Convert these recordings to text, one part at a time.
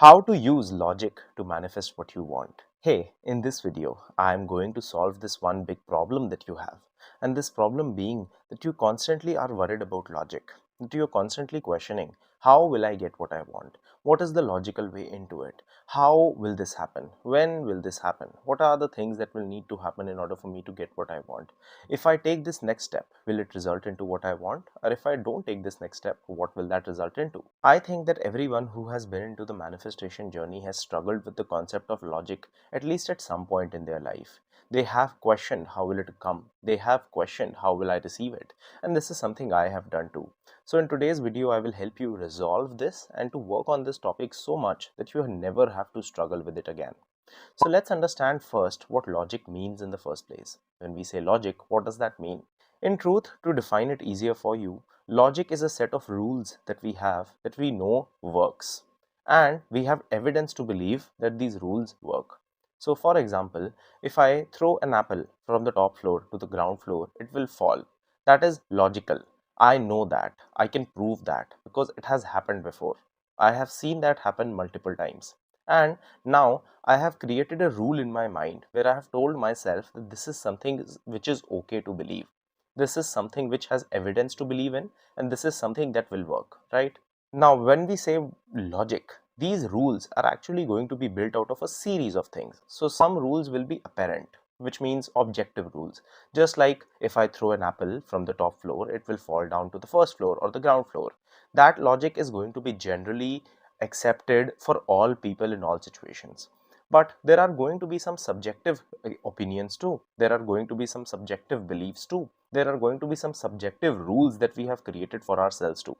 How to use logic to manifest what you want. Hey, in this video, I am going to solve this one big problem that you have. And this problem being that you constantly are worried about logic, that you're constantly questioning, how will I get what I want? What is the logical way into it? How will this happen? When will this happen? What are the things that will need to happen in order for me to get what I want? If I take this next step, will it result into what I want? Or if I don't take this next step, what will that result into? I think that everyone who has been into the manifestation journey has struggled with the concept of logic at least at some point in their life. They have questioned how will it come? They have questioned how will I receive it? And this is something I have done too. So in today's video, I will help you resolve this and to work on this topic so much that you never have to struggle with it again. So let's understand first what logic means in the first place. When we say logic, what does that mean? In truth, to define it easier for you, logic is a set of rules that we have that we know works. And we have evidence to believe that these rules work. So for example, if I throw an apple from the top floor to the ground floor, it will fall. That is logical. I know that. I can prove that because it has happened before. I have seen that happen multiple times. And now I have created a rule in my mind where I have told myself that this is something which is okay to believe. This is something which has evidence to believe in, and this is something that will work, right? Now, when we say logic, these rules are actually going to be built out of a series of things. So some rules will be apparent, which means objective rules. Just like if I throw an apple from the top floor, it will fall down to the first floor or the ground floor. That logic is going to be generally accepted for all people in all situations. But there are going to be some subjective opinions too. There are going to be some subjective beliefs too. There are going to be some subjective rules that we have created for ourselves too.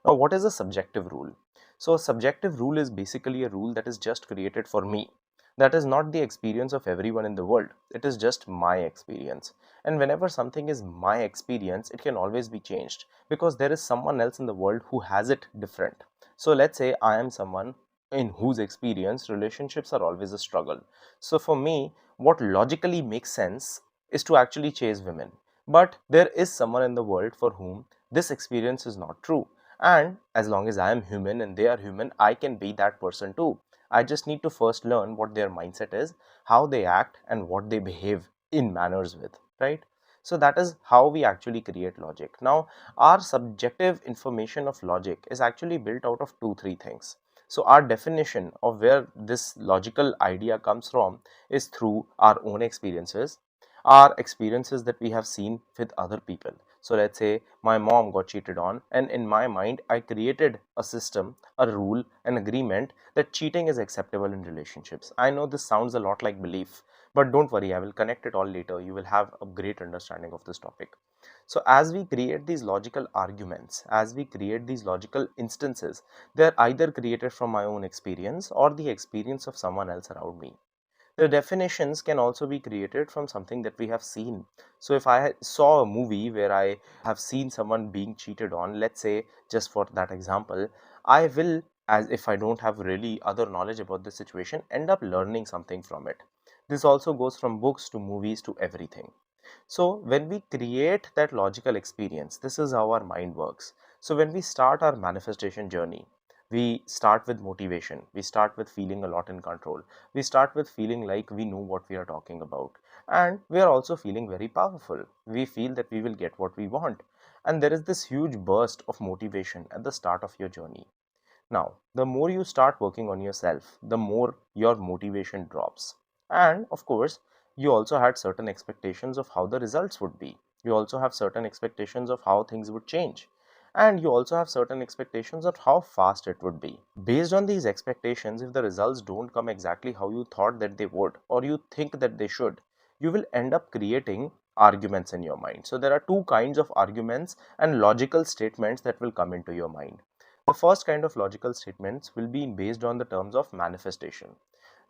Now, what is a subjective rule? So, a subjective rule is basically a rule that is just created for me. That is not the experience of everyone in the world. It is just my experience. And whenever something is my experience, it can always be changed because there is someone else in the world who has it different. So, let's say I am someone in whose experience relationships are always a struggle. So, for me, what logically makes sense is to actually chase women. But there is someone in the world for whom this experience is not true, and as long as I am human and they are human, I can be that person too. I just need to first learn what their mindset is, how they act, and what they behave in manners with, right? So that is how we actually create logic. Now, our subjective information of logic is actually built out of two, three things. So our definition of where this logical idea comes from is through our own experiences, our experiences that we have seen with other people. So let's say my mom got cheated on, and in my mind, I created a system, a rule, an agreement that cheating is acceptable in relationships. I know this sounds a lot like belief, but don't worry, I will connect it all later. You will have a great understanding of this topic. So as we create these logical arguments, as we create these logical instances, they're either created from my own experience or the experience of someone else around me. The definitions can also be created from something that we have seen. So if I saw a movie where I have seen someone being cheated on, let's say just for that example, I will, as if I don't have really other knowledge about the situation, end up learning something from it. This also goes from books to movies to everything. So when we create that logical experience, this is how our mind works. So when we start our manifestation journey, we start with motivation. We start with feeling a lot in control. We start with feeling like we know what we are talking about. And we are also feeling very powerful. We feel that we will get what we want. And there is this huge burst of motivation at the start of your journey. Now, the more you start working on yourself, the more your motivation drops. And of course, you also had certain expectations of how the results would be. You also have certain expectations of how things would change. And you also have certain expectations of how fast it would be. Based on these expectations, if the results don't come exactly how you thought that they would, or you think that they should, you will end up creating arguments in your mind. So there are two kinds of arguments and logical statements that will come into your mind. The first kind of logical statements will be based on the terms of manifestation.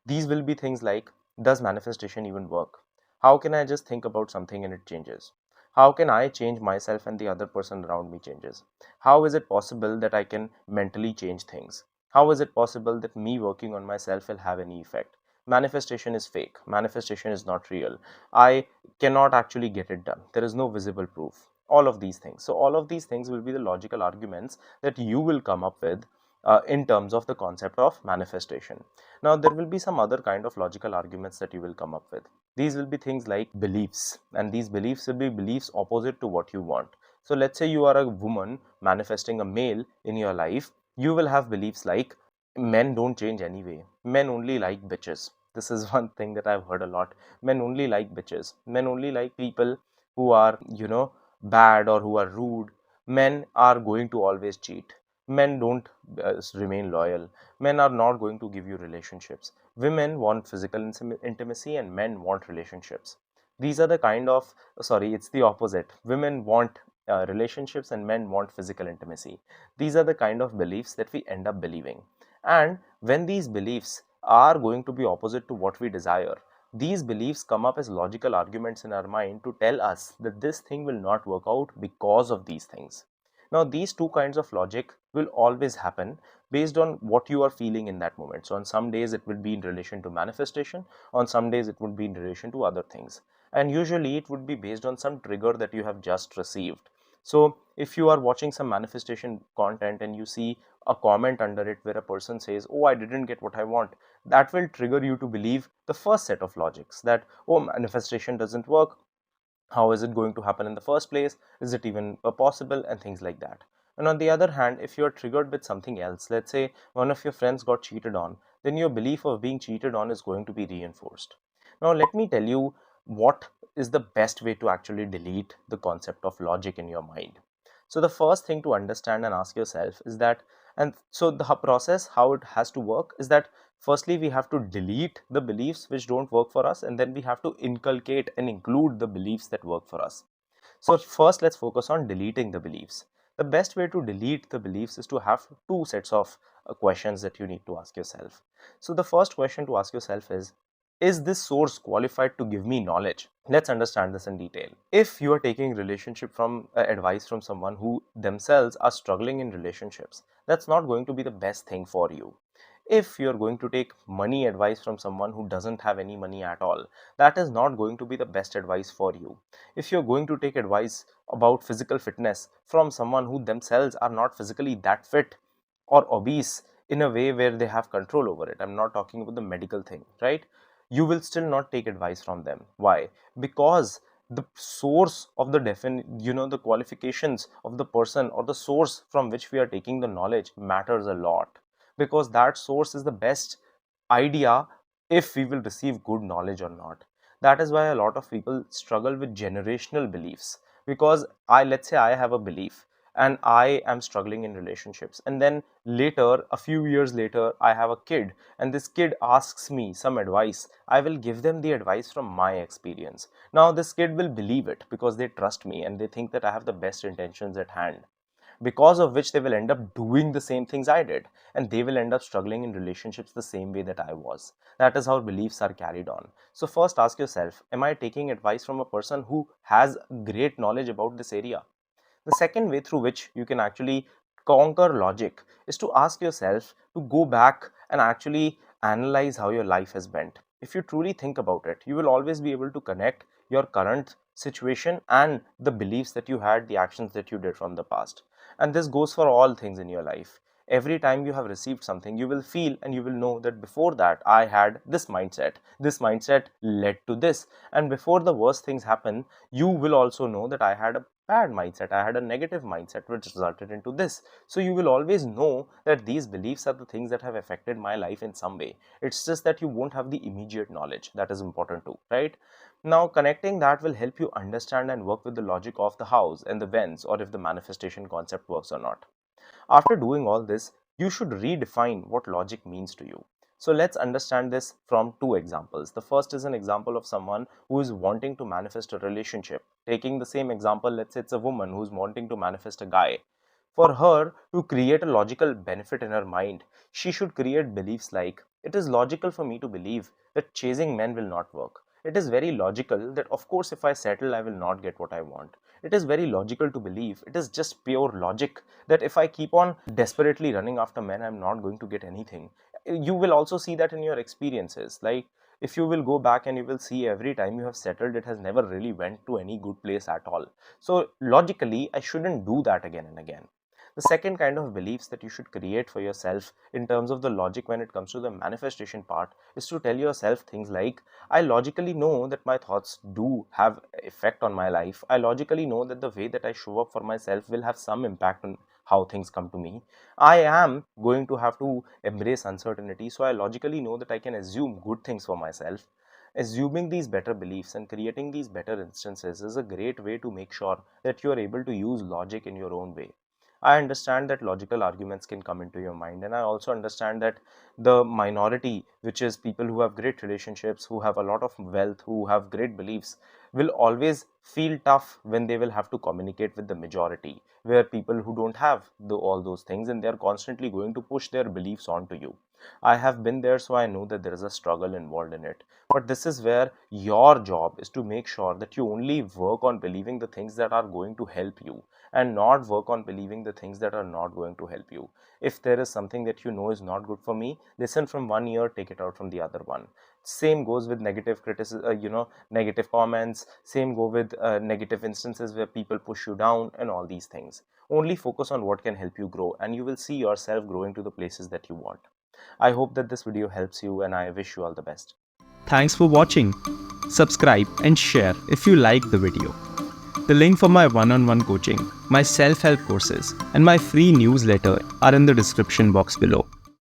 These will be things like, does manifestation even work? How can I just think about something and it changes? How can I change myself and the other person around me changes? How is it possible that I can mentally change things? How is it possible that me working on myself will have any effect? Manifestation is fake. Manifestation is not real. I cannot actually get it done. There is no visible proof. All of these things. So all of these things will be the logical arguments that you will come up with in terms of the concept of manifestation. Now, there will be some other kind of logical arguments that you will come up with. These will be things like beliefs, and these beliefs will be beliefs opposite to what you want. So, let's say you are a woman manifesting a male in your life, you will have beliefs like men don't change anyway, men only like bitches. This is one thing that I've heard a lot. Men only like bitches, men only like people who are, bad or who are rude. Men are going to always cheat. Men don't remain loyal. Men are not going to give you relationships. Women want physical intimacy and men want relationships. These are the kind of, sorry, it's the opposite. Women want relationships and men want physical intimacy. These are the kind of beliefs that we end up believing. And when these beliefs are going to be opposite to what we desire, these beliefs come up as logical arguments in our mind to tell us that this thing will not work out because of these things. Now, these two kinds of logic will always happen based on what you are feeling in that moment. So, on some days it will be in relation to manifestation, on some days it would be in relation to other things. And usually it would be based on some trigger that you have just received. So, if you are watching some manifestation content and you see a comment under it where a person says, "Oh, I didn't get what I want," that will trigger you to believe the first set of logics that, "Oh, manifestation doesn't work. How is it going to happen in the first place? Is it even possible?" and things like that. And on the other hand, if you are triggered with something else, let's say one of your friends got cheated on, then your belief of being cheated on is going to be reinforced. Now, let me tell you what is the best way to actually delete the concept of logic in your mind. So, the first thing to understand and ask yourself is that, and so the process, how it has to work is that firstly, we have to delete the beliefs which don't work for us, and then we have to inculcate and include the beliefs that work for us. So, first, let's focus on deleting the beliefs. The best way to delete the beliefs is to have two sets of questions that you need to ask yourself. So, the first question to ask yourself is this source qualified to give me knowledge? Let's understand this in detail. If you are taking relationship from advice from someone who themselves are struggling in relationships, that's not going to be the best thing for you. If you're going to take money advice from someone who doesn't have any money at all, that is not going to be the best advice for you. If you're going to take advice about physical fitness from someone who themselves are not physically that fit or obese in a way where they have control over it, I'm not talking about the medical thing, right? You will still not take advice from them. Why? Because the source of the the qualifications of the person or the source from which we are taking the knowledge matters a lot, because that source is the best idea if we will receive good knowledge or not. That is why a lot of people struggle with generational beliefs, because let's say I have a belief and I am struggling in relationships, and then later, a few years later, I have a kid and this kid asks me some advice. I will give them the advice from my experience. Now this kid will believe it because they trust me and they think that I have the best intentions at hand, because of which they will end up doing the same things I did, and they will end up struggling in relationships the same way that I was. That is how beliefs are carried on. So, first ask yourself, am I taking advice from a person who has great knowledge about this area? The second way through which you can actually conquer logic is to ask yourself to go back and actually analyze how your life has been. If you truly think about it, you will always be able to connect your current situation and the beliefs that you had, the actions that you did from the past. And this goes for all things in your life. Every time you have received something, you will feel and you will know that before that I had this mindset. This mindset led to this. And before the worst things happen, you will also know that I had a bad mindset, I had a negative mindset which resulted into this. So you will always know that these beliefs are the things that have affected my life in some way. It's just that you won't have the immediate knowledge. That is important too, right? Now, connecting that will help you understand and work with the logic of the hows and the whens, or if the manifestation concept works or not. After doing all this, you should redefine what logic means to you. So let's understand this from two examples. The first is an example of someone who is wanting to manifest a relationship. Taking the same example, let's say it's a woman who's wanting to manifest a guy. For her to create a logical benefit in her mind, she should create beliefs like, it is logical for me to believe that chasing men will not work. It is very logical that, of course, if I settle, I will not get what I want. It is very logical to believe, it is just pure logic, that if I keep on desperately running after men, I'm not going to get anything. You will also see that in your experiences. Like, if you will go back and you will see every time you have settled, it has never really went to any good place at all. So logically, I shouldn't do that again and again. The second kind of beliefs that you should create for yourself in terms of the logic when it comes to the manifestation part is to tell yourself things like, I logically know that my thoughts do have effect on my life. I logically know that the way that I show up for myself will have some impact on how things come to me. I am going to have to embrace uncertainty, so I logically know that I can assume good things for myself. Assuming these better beliefs and creating these better instances is a great way to make sure that you are able to use logic in your own way. I understand that logical arguments can come into your mind, and I also understand that the minority, which is people who have great relationships, who have a lot of wealth, who have great beliefs, will always feel tough when they will have to communicate with the majority, where people who don't have all those things and they are constantly going to push their beliefs onto you. I have been there, so I know that there is a struggle involved in it. But this is where your job is to make sure that you only work on believing the things that are going to help you and not work on believing the things that are not going to help you. If there is something that you know is not good for me, listen from one ear, take it out from the other one. Same goes with negative criticism, negative comments. Same go with negative instances where people push you down and all these things. Only focus on what can help you grow, and you will see yourself growing to the places that you want. I hope that this video helps you, and I wish you all the best. Thanks for watching. Subscribe and share if you like the video. The link for my one-on-one coaching, my self-help courses, and my free newsletter are in the description box below.